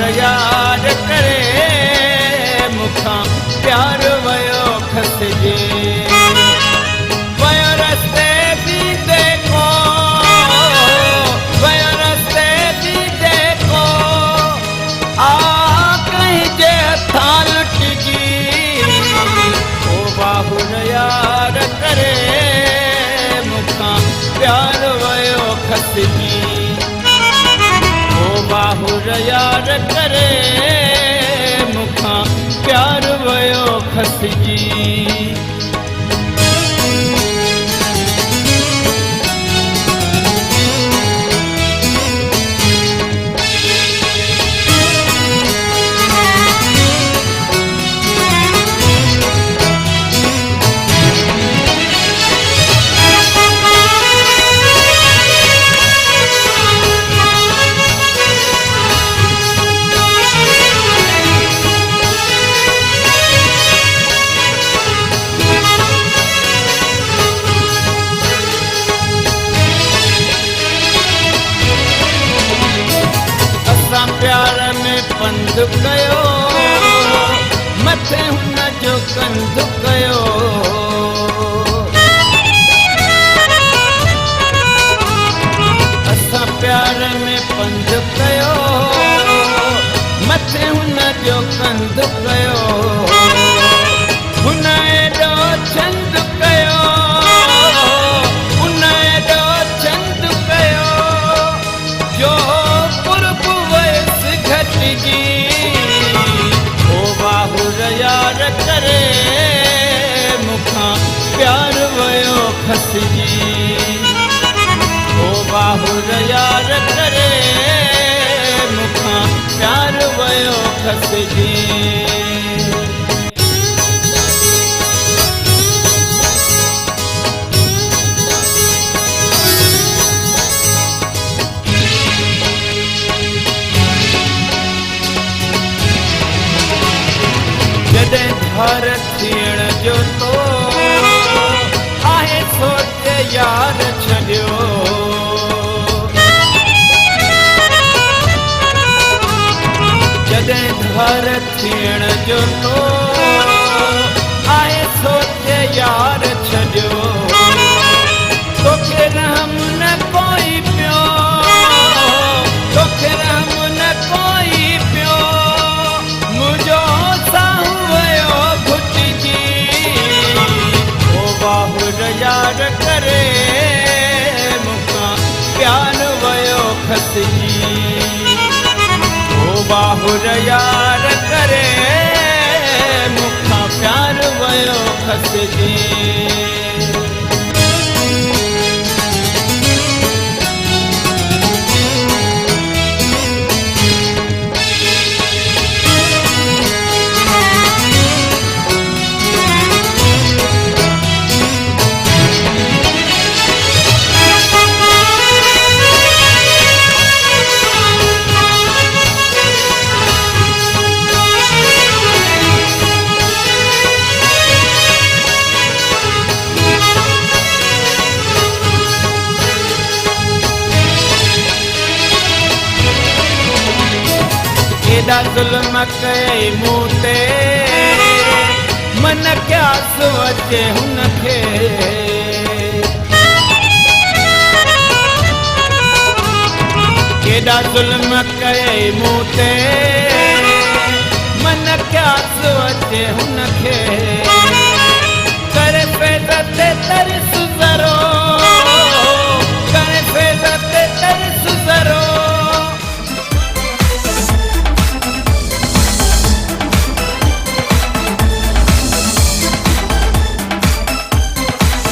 बाहुर यार करे मूंखां प्यार वयो खसिजे वयो रस्ते बि देखो वयो रस्ते बि देखो आ कहीं जे हथां लुटिजी ओ बाहुर यार करे मूंखां प्यार वयो खसिजी ओ बाहुर यार करे मूंखां प्यार वयो खसिजी प्यार में पंध कयो मथे हुन जो कंध कयो असां प्यार में पंध कयो मथे हुन जो कंध कयो हुन एॾो छंद कयो हुन एॾो छंद कयो जो घटजी ओ बाहुर यार करे मूंखां प्यार वयो खसिजी ओ बाहुर यार करे मूंखां प्यार वयो खसिजी जॾहिं धार थियण जो तो आहे सोच यार छॾियो जॾहिं धार थियण जो तो आहे सोच यार छॾियो तोखे रहम न कोई पियो तोखे रहम न कोई पियो मुंहिंजो बाहुर यार करे मूंखां प्यार वयो खसिजी ओ बाहुर यार करे मूंखां प्यार वयो खसिजी एॾा ज़ुल्म कई मूं ते मन क्यास अचे हुनखे एॾा ज़ुल्म कई मूं ते मन क्यास अचे हुनखे करे पैदा ते तरस ज़रो